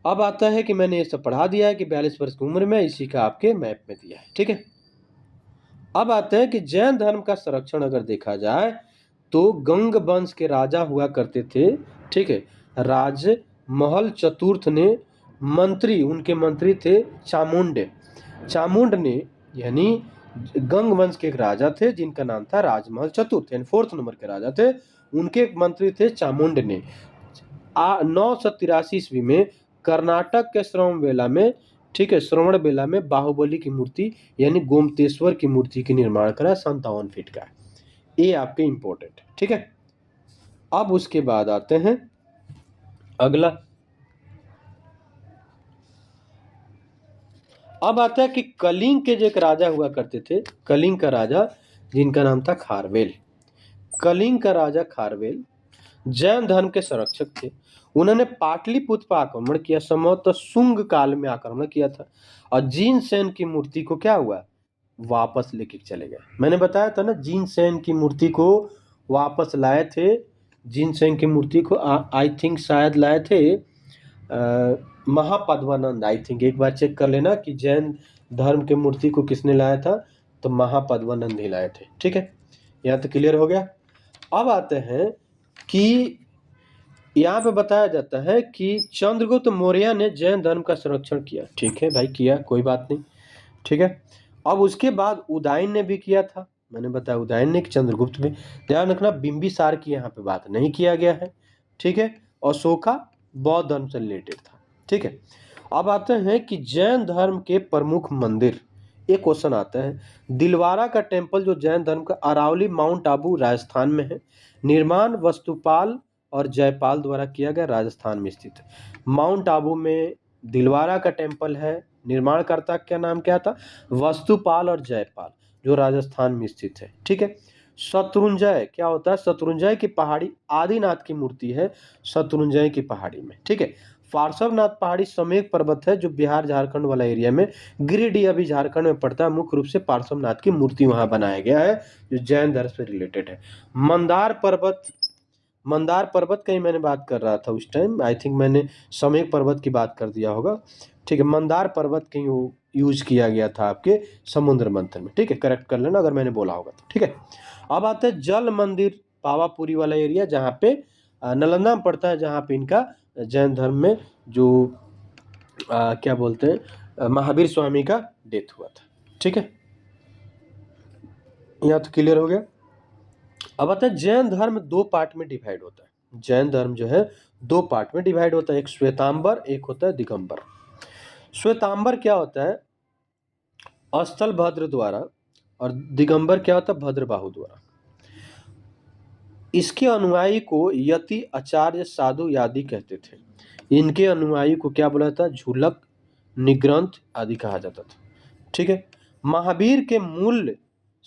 अब आता है कि मैंने ये सब पढ़ा दिया है कि 42 वर्ष की उम्र में, इसी का आपके मैप में दिया है, ठीक है। अब आते हैं कि जैन धर्म का संरक्षण अगर देखा जाए तो गंग वंश के राजा हुआ करते थे, ठीक है। राजमहल चतुर्थ ने मंत्री, उनके मंत्री थे चामुंड। चामुंड ने, यानी गंग वंश के एक राजा थे जिनका नाम था राजमहल चतुर्थ, यानी 4th नंबर के राजा थे। उनके एक मंत्री थे चामुंड ने 983 ईस्वी में कर्नाटक के श्रवणबेला में, ठीक है, श्रवणबेला में बाहुबली की मूर्ति यानी गोमतेश्वर की मूर्ति के निर्माण करा, 57 फीट का। ये आपके इंपॉर्टेंट है, ठीक है। अब उसके बाद आते हैं अगला। अब आता है कि कलिंग के जो एक राजा हुआ करते थे, कलिंग का राजा जिनका नाम था खारवेल। कलिंग का राजा खारवेल जैन धर्म के संरक्षक थे। उन्होंने पाटलिपुत्र पर आक्रमण किया, संभवतः शुंग काल में आक्रमण किया था, और जिनसेन की मूर्ति को क्या हुआ, वापस लेके चले गए। मैंने बताया था ना, जिनसेन की मूर्ति को वापस लाए थे। जिनसेन की मूर्ति को आई थिंक शायद लाए थे महापद्मानंद, आई थिंक एक बार चेक कर लेना कि जैन धर्म के मूर्ति को किसने लाया था, तो महापद्मानंद ही लाए थे, ठीक है। यहाँ तो क्लियर हो गया। अब आते हैं कि यहाँ पे बताया जाता है कि चंद्रगुप्त मौर्य ने जैन धर्म का संरक्षण किया, ठीक है भाई, किया, कोई बात नहीं, ठीक है। अब उसके बाद उदयन ने भी किया था, मैंने बताया उदयन ने, चंद्रगुप्त में। ध्यान रखना बिंबिसार की यहाँ पे बात नहीं किया गया है, ठीक है। अशोका बौद्ध धर्म से रिलेटेड था, ठीक है। अब आते हैं कि जैन धर्म के प्रमुख मंदिर। एक क्वेश्चन आता है, दिलवारा का टेम्पल जो जैन धर्म का अरावली माउंट आबू राजस्थान में है। निर्माण वस्तुपाल और जयपाल द्वारा किया गया, राजस्थान में स्थित है। माउंट आबू में दिलवारा का टेम्पल है, निर्माणकर्ता का नाम क्या था, वस्तुपाल और जयपाल, जो राजस्थान में स्थित है, ठीक है। शत्रुंजय क्या होता है, शत्रुंजय की पहाड़ी आदिनाथ की मूर्ति है शत्रुंजय की पहाड़ी में, ठीक है। पार्श्वनाथ पहाड़ी समेत पर्वत है जो बिहार झारखंड वाला एरिया में, गिरिडीह अभी झारखंड में पड़ता है। मुख्य रूप से पार्श्वनाथ की मूर्ति वहां बनाया गया है जो जैन धर्म से रिलेटेड है। मंदार पर्वत, मंदार पर्वत का ही मैंने बात कर रहा था उस टाइम, आई थिंक मैंने समेत पर्वत की बात कर दिया होगा, ठीक है। मंदार पर्वत कहीं यूज किया गया था आपके समुद्र मंथन में, ठीक है, करेक्ट कर लेना अगर मैंने बोला होगा तो, ठीक है। अब आते हैं जल मंदिर पावापुरी वाला एरिया, जहाँ पे नालंदा में पड़ता है, जहाँ पे इनका जैन धर्म में जो क्या बोलते हैं महावीर स्वामी का डेथ हुआ था, ठीक है। यहाँ तो क्लियर हो गया। अब आता है जैन धर्म 2 पार्ट में डिवाइड होता है। जैन धर्म जो है 2 पार्ट में डिवाइड होता है, एक श्वेतांबर, एक होता है दिगंबर। श्वेतांबर क्या होता है, स्थल भद्र द्वारा, और दिगंबर क्या होता है, भद्रबाहु द्वारा। इसके अनुयायी को यति आचार्य साधु आदि कहते थे। इनके अनुयायी को क्या बोला जाता, झूलक निग्रंथ आदि कहा जाता था, ठीक है। महावीर के मूल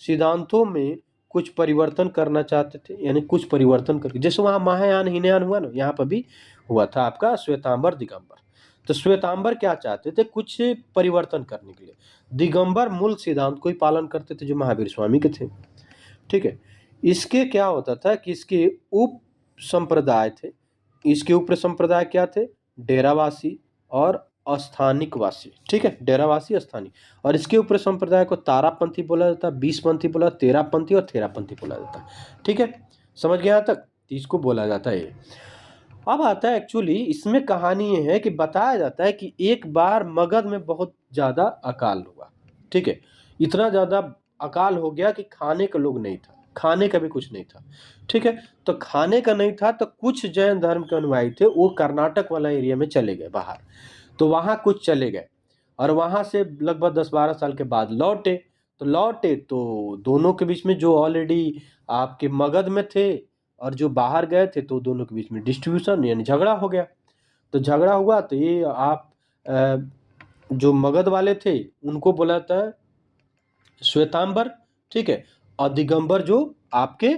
सिद्धांतों में कुछ परिवर्तन करना चाहते थे, यानी कुछ परिवर्तन करके, जैसे वहाँ महायान हीनयान हुआ ना, यहाँ पर भी हुआ था आपका श्वेतांबर दिगंबर। तो श्वेतांबर क्या चाहते थे, कुछ परिवर्तन करने के लिए। दिगंबर मूल सिद्धांत को ही पालन करते थे जो महावीर स्वामी के थे, ठीक है। इसके क्या होता था कि इसके उप संप्रदाय थे। इसके उप संप्रदाय क्या थे, डेरावासी और स्थानिकवासी, ठीक है, डेरावासी स्थानिक। और इसके ऊपर संप्रदाय को तारापंथी बोला जाता है, 20पंथी बोला, 13पंथी और 13पंथी बोला जाता है, ठीक है। समझ गया यहाँ तक, इसको बोला जाता है। अब आता है एक्चुअली इसमें कहानी ये है कि बताया जाता है कि एक बार मगध में बहुत ज़्यादा अकाल हुआ, ठीक है। इतना ज़्यादा अकाल हो गया कि खाने का लोग नहीं था, खाने का भी कुछ नहीं था, ठीक है। तो खाने का नहीं था तो कुछ जैन धर्म के अनुयायी थे, वो कर्नाटक वाला एरिया में चले गए बाहर। तो वहाँ कुछ चले गए और वहाँ से लगभग 10-12 साल के बाद लौटे। तो दोनों के बीच में जो ऑलरेडी आपके मगध में थे और जो बाहर गए थे, तो दोनों के बीच में डिस्ट्रीब्यूशन यानी झगड़ा हो गया। तो झगड़ा हुआ तो ये आप जो मगध वाले थे उनको बुलाता है श्वेतांबर, ठीक है, और दिगंबर जो आपके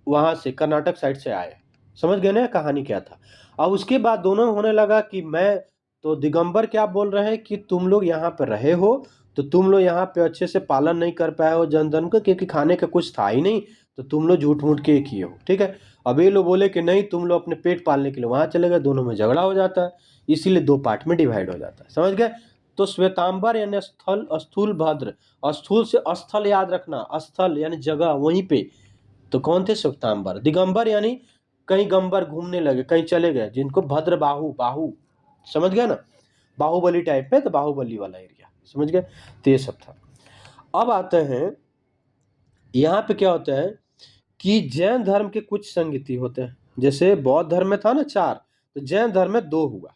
वहाँ से कर्नाटक साइड से आए। समझ गए ना कहानी क्या था। अब उसके बाद दोनों होने लगा कि मैं तो दिगंबर क्या बोल रहे हैं कि तुम लोग यहाँ पे रहे हो तो तुम लोग यहाँ पे अच्छे से पालन नहीं कर पाए हो जन धर्म का, क्योंकि खाने का कुछ था ही नहीं, तो तुम लोग झूठ मूठ के किए हो, ठीक है। अब ये लोग बोले कि नहीं तुम लोग अपने पेट पालने के लिए वहां चले गए, दोनों में झगड़ा हो जाता है, इसीलिए दो पार्ट में डिवाइड हो जाता है, समझ गए। तो श्वेतांबर यानी स्थल, स्थूल भद्र, स्थूल से स्थल याद रखना, स्थल यानी जगह वहीं पे, तो कौन थे श्वेतांबर। दिगंबर यानी कहीं गंबर घूमने लगे, कहीं चले गए, जिनको भद्र बाहु, बाहु समझ गया ना, बाहुबली टाइप में, तो बाहुबली वाला एरिया, समझ गए। तो ये सब था। अब आते हैं यहाँ पे क्या होता है कि जैन धर्म के कुछ संगति होते हैं, जैसे बौद्ध धर्म में था ना 4, तो जैन धर्म में 2 हुआ।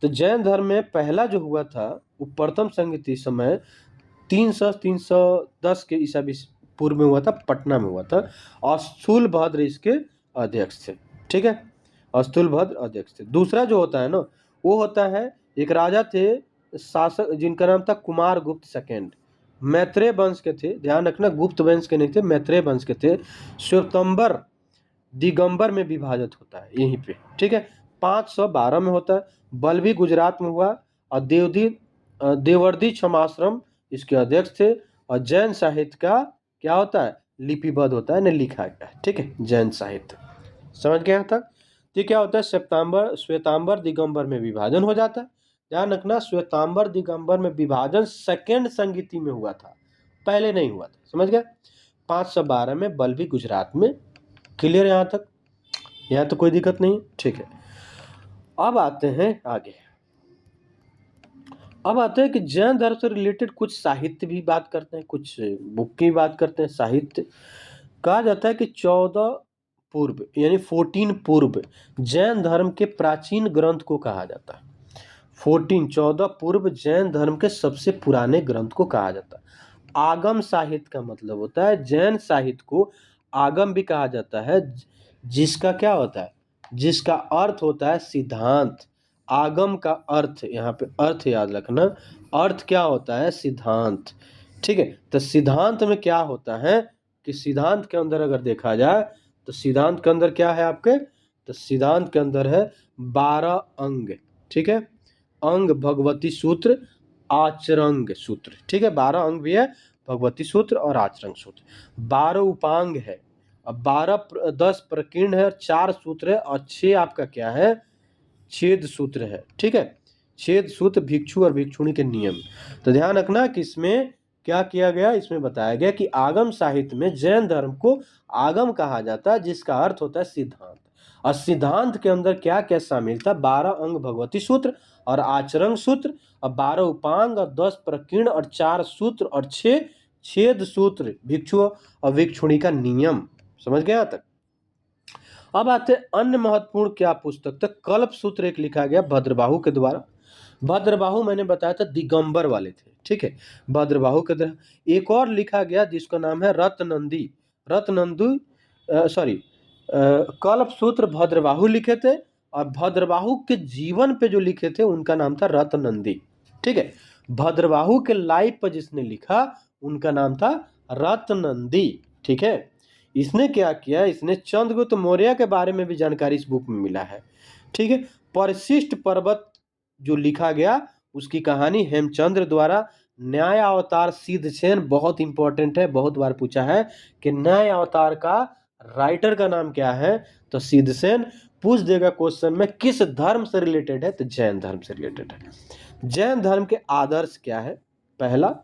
तो जैन धर्म में पहला जो हुआ था वो प्रथम संगति समय 310 के ईसा पूर्व में हुआ था, पटना में हुआ था, और स्थूल भद्र इसके अध्यक्ष थे, ठीक है। स्थूल भद्र अध्यक्ष थे। दूसरा जो होता है ना वो होता है, एक राजा थे शासक जिनका नाम था कुमार गुप्त सेकेंड, मैत्रेय वंश के थे, ध्यान रखना गुप्त वंश के नहीं थे, मैत्रेय वंश के थे। श्वेतंबर दिगंबर में विभाजित होता है यहीं पे, ठीक है। 512 में होता है, बल्लभी गुजरात में हुआ, और देवर्दी क्षमाश्रम इसके अध्यक्ष थे। और जैन साहित्य का क्या होता है, लिपिबद्ध होता है, न लिखा गया, ठीक है, जैन साहित्य, समझ गए यहाँ तक। तो क्या होता है, श्वेतांबर दिगंबर में विभाजन हो जाता है। ध्यान रखना श्वेतांबर दिगंबर में विभाजन सेकेंड संगीति में हुआ था, पहले नहीं हुआ था, समझ गए। 512 में बल्लभी गुजरात में। क्लियर यहाँ तक, यहाँ तो कोई दिक्कत नहीं, ठीक है। अब आते हैं आगे, अब आते हैं कि जैन धर्म से रिलेटेड कुछ साहित्य भी बात करते हैं, कुछ बुक की बात करते हैं। साहित्य कहा जाता है कि 14 पूर्व यानी 14 पूर्व जैन धर्म के प्राचीन ग्रंथ को कहा जाता है। 14 पूर्व जैन धर्म के सबसे पुराने ग्रंथ को कहा जाता है। आगम साहित्य का मतलब होता है, जैन साहित्य को आगम भी कहा जाता है, जिसका क्या होता है, जिसका अर्थ होता है सिद्धांत। आगम का अर्थ, यहाँ पे अर्थ याद रखना, अर्थ क्या होता है, सिद्धांत, ठीक है। तो सिद्धांत में क्या होता है कि सिद्धांत के अंदर अगर देखा जाए तो सिद्धांत के अंदर क्या है आपके, तो सिद्धांत के अंदर है 12 अंग, ठीक है। अंग भगवती सूत्र, आचरंग सूत्र, ठीक है, 12 अंग भी है, भगवती सूत्र और आचरंग सूत्र। 12 उपांग है, अब 10 प्रकीर्ण है, 4 सूत्र है, और 6 आपका क्या है, छेद सूत्र है, ठीक है। छेद सूत्र भिक्षु और भिक्षुणी के नियम। तो ध्यान रखना कि इसमें क्या किया गया, इसमें बताया गया कि आगम साहित्य में जैन धर्म को आगम कहा जाता है, जिसका अर्थ होता है सिद्धांत। और सिद्धांत के अंदर क्या क्या शामिल था, 12 अंग भगवती सूत्र और आचरण सूत्र, और 12 उपांग और 10 प्रकीर्ण और 4 सूत्र और 6 छेद सूत्र भिक्षु और भिक्षुणी का नियम, समझ गया तक। अब आते अन्य महत्वपूर्ण क्या पुस्तक तक, कल्प सूत्र एक लिखा गया भद्रबाहु के द्वारा। भद्रबाहु मैंने बताया था दिगंबर वाले थे, ठीक है, भद्रबाहु के द्वारा। एक और लिखा गया जिसका नाम है रत्नंदी, रत्नंदु सॉरी कल्प सूत्र भद्रबाहु लिखे थे, और भद्रबाहु के जीवन पे जो लिखे थे उनका नाम था रत्नंदी, ठीक है। भद्रबाहु के लाइफ पर जिसने लिखा उनका नाम था रत्नंदी, ठीक है। इसने क्या किया, इसने चंद्रगुप्त मौर्य के बारे में भी जानकारी इस बुक में मिला है, ठीक है। परिशिष्ट पर्वत जो लिखा गया उसकी कहानी हेमचंद्र द्वारा। न्याय अवतार सिद्धसेन, बहुत इंपॉर्टेंट है, बहुत बार पूछा है कि न्याय अवतार का राइटर का नाम क्या है, तो सिद्धसेन। पूछ देगा क्वेश्चन में किस धर्म से रिलेटेड है, तो जैन धर्म से रिलेटेड है। जैन धर्म के आदर्श क्या है, पहला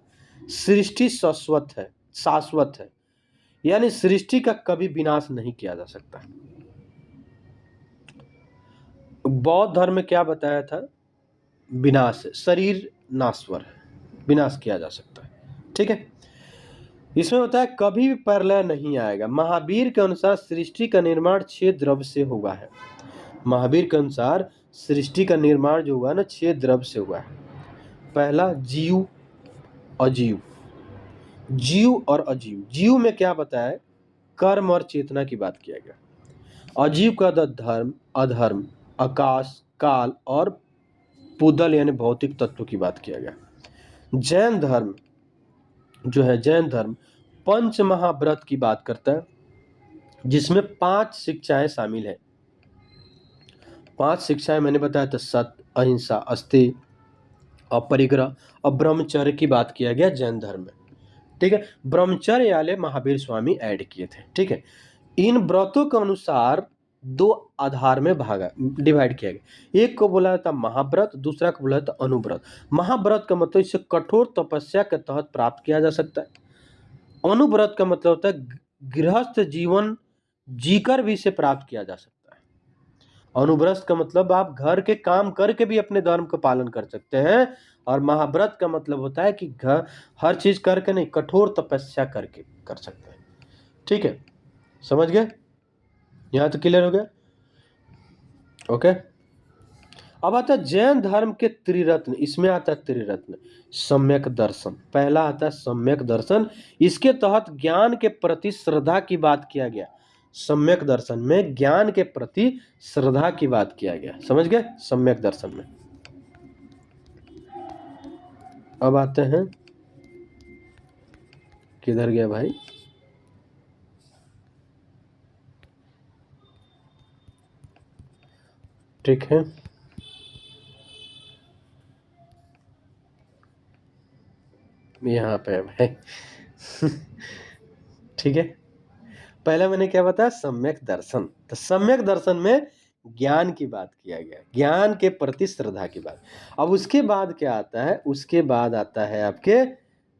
सृष्टि शाश्वत है, यानी सृष्टि का कभी विनाश नहीं किया जा सकता। बौद्ध धर्म में क्या बताया था, विनाश है, शरीर नाश्वर है, विनाश किया जा सकता है, ठीक है। इसमें होता है कभी भी प्रलय नहीं आएगा। महावीर के अनुसार सृष्टि का निर्माण 6 द्रव्य से हुआ है। महावीर के अनुसार सृष्टि का निर्माण जो हुआ ना 6 द्रव्य से हुआ है। पहला जीव, अजीव, जीव और अजीव। जीव में क्या बताया है, कर्म और चेतना की बात किया गया। अजीव का धर्म, अधर्म, आकाश, काल और पुदल यानी भौतिक तत्व की बात किया गया। जैन धर्म जो है, जैन धर्म पंच महाव्रत की बात करता है, जिसमें 5 शिक्षाएं शामिल है। 5 शिक्षाएं मैंने बताया था, सत्य, अहिंसा, अस्तेय, अपरिग्रह और ब्रह्मचर्य की बात किया गया जैन धर्म में, ठीक है। ब्रह्मचर्य वाले महावीर स्वामी ऐड किए थे। ठीक है। इन व्रतों के अनुसार दो आधार में भागा डिवाइड किया गया। एक को बोला जाता महाव्रत, दूसरा को बोला जाता अनुव्रत। महाव्रत का मतलब इसे कठोर तपस्या के तहत प्राप्त किया जा सकता है। अनुव्रत का मतलब होता है गृहस्थ जीवन जीकर भी इसे प्राप्त किया जा सकता है। अनुव्रत का मतलब आप घर के काम करके भी अपने धर्म का पालन कर सकते हैं, और महाव्रत का मतलब होता है कि घर हर चीज करके नहीं, कठोर तपस्या करके कर सकते हैं। ठीक है, समझ गए? यहां तो क्लियर हो गया? ओके। अब आता है जैन धर्म के त्रिरत्न। इसमें आता है त्रिरत्न। सम्यक दर्शन पहला आता है, सम्यक दर्शन। इसके तहत ज्ञान के प्रति श्रद्धा की बात किया गया। सम्यक दर्शन में ज्ञान के प्रति श्रद्धा की बात किया गया। समझ गए? सम्यक दर्शन में। अब आते हैं, किधर गया भाई? ठीक है, यहाँ पे है भाई। ठीक है, पहले मैंने क्या बताया? सम्यक दर्शन। तो सम्यक दर्शन में ज्ञान की बात किया गया, ज्ञान के प्रति श्रद्धा की बात। अब उसके बाद क्या आता है? उसके बाद आता है आपके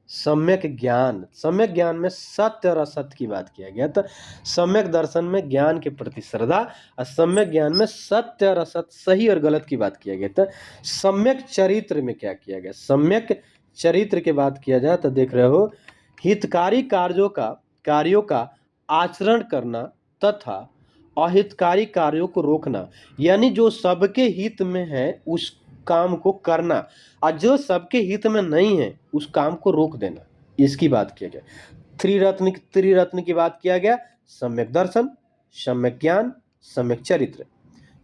सम्यक ज्ञान। सम्यक ज्ञान में सत्य और असत्य की बात किया गया। तो सम्यक दर्शन में ज्ञान के प्रति श्रद्धा, और सम्यक ज्ञान में सत्य और असत्य, सही और गलत की बात किया गया। तो सम्यक चरित्र में क्या किया गया? सम्यक चरित्र की बात किया जाए तो देख रहे हो, हितकारी कार्यों का आचरण करना तथा अहितकारी कार्यों को रोकना। यानी जो सबके हित में है उस काम को करना, और जो सबके हित में नहीं है उस काम को रोक देना, इसकी बात किया गया। त्रिरत्न की बात किया गया। सम्यक दर्शन, सम्यक ज्ञान, सम्यक चरित्र।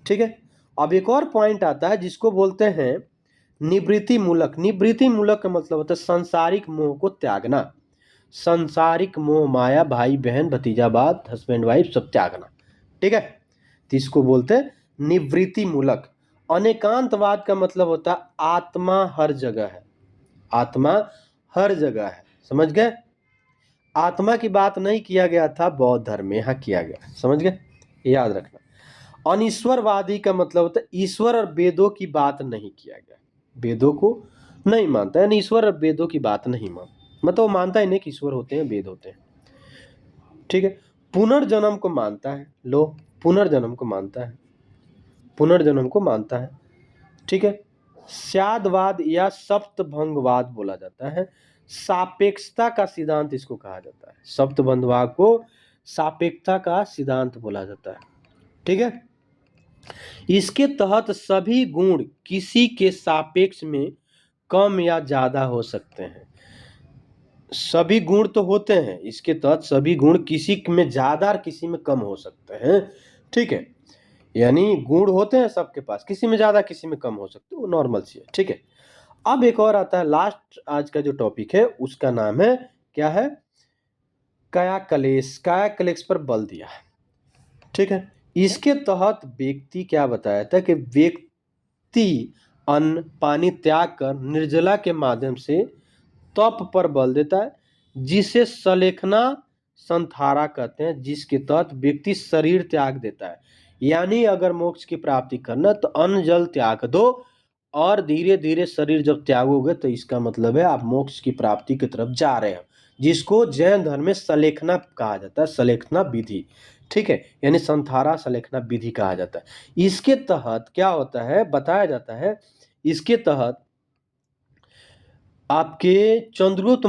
ठीक है। अब एक और पॉइंट आता है जिसको बोलते हैं निवृत्ति मूलक। निवृत्ति मूलक का मतलब होता है सांसारिक मोह को त्यागना। सांसारिक मोह, माया, भाई बहन, भतीजावाद, हस्बैंड वाइफ सब त्यागना। ठीक है, तो इसको बोलते हैं निवृत्ति मूलक। अनेकांतवाद का मतलब होता है आत्मा हर जगह है। आत्मा हर जगह है। समझ गए? आत्मा की बात नहीं किया गया था बौद्ध धर्म में, यहाँ किया गया। समझ गए? याद रखना। अनिश्वरवादी का मतलब होता है ईश्वर और वेदों की बात नहीं किया गया। वेदों को नहीं मानता है, ईश्वर और वेदों की बात नहीं मानता, मतलब वो मानता ही नहीं कि ईश्वर होते हैं, वेद होते हैं। ठीक है। पुनर्जन्म को मानता है। लो, पुनर्जन्म को मानता है, पुनर्जन्म को मानता है। ठीक है। स्यादवाद या सप्तभंगवाद बोला जाता है। सापेक्षता का सिद्धांत इसको कहा जाता है। सप्तभंगवाद को सापेक्षता का सिद्धांत बोला जाता है। ठीक है। इसके तहत सभी गुण किसी के सापेक्ष में कम या ज्यादा हो सकते हैं। सभी गुण तो होते हैं, इसके तहत सभी गुण किसी में ज्यादा और किसी में कम हो सकते हैं। ठीक है, यानी गुण होते हैं सबके पास, किसी में ज्यादा किसी में कम हो सकते हैं, वो नॉर्मल सी है। ठीक है। अब एक और आता है लास्ट, आज का जो टॉपिक है उसका नाम है, क्या है? काया कलेश। काया कलेश पर बल दिया। ठीक है। इसके तहत व्यक्ति, क्या बताया था कि व्यक्ति अन्न पानी त्याग कर निर्जला के माध्यम से तप पर बल देता है, जिसे सलेखना संथारा कहते हैं, जिसके तहत व्यक्ति शरीर त्याग देता है। यानी अगर मोक्ष की प्राप्ति करना तो अन्न जल त्याग दो, और धीरे धीरे शरीर जब त्यागोगे तो इसका मतलब है आप मोक्ष की प्राप्ति की तरफ जा रहे हो, जिसको जैन धर्म में सलेखना कहा जाता है, सलेखना विधि। ठीक है, यानी संथारा सलेखना विधि कहा जाता है। इसके तहत क्या होता है बताया जाता है, इसके तहत आपके चंद्रगुप्त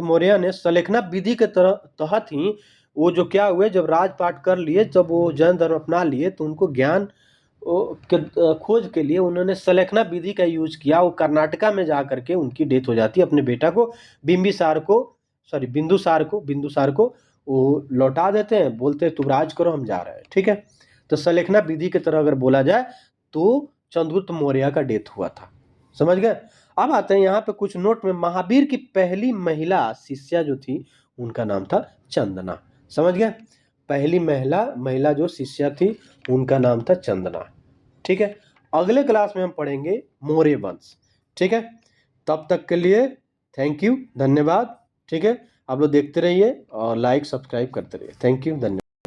मौर्य ने सलेखना विधि के तहत ही वो जो क्या हुए, जब राजपाट कर लिए, जब वो जैन धर्म अपना लिए, तो उनको ज्ञान के खोज के लिए उन्होंने सलेखना विधि का यूज किया। वो कर्नाटका में जा करके उनकी डेथ हो जाती है। अपने बेटा को बिंदुसार को वो लौटा देते हैं, बोलते हैं तुम राज करो, हम जा रहे हैं। ठीक है। तो सलेखना विधि की तरह अगर बोला जाए तो चंद्रगुप्त मौर्य का डेथ हुआ था। समझ गए? अब आते हैं यहाँ पे कुछ नोट में। महावीर की पहली महिला शिष्या जो थी उनका नाम था चंदना। समझ गए? पहली महिला जो शिष्या थी उनका नाम था चंदना। ठीक है। अगले क्लास में हम पढ़ेंगे मौर्य वंश। ठीक है, तब तक के लिए थैंक यू, धन्यवाद। ठीक है, आप लोग देखते रहिए और लाइक सब्सक्राइब करते रहिए। थैंक यू, धन्यवाद।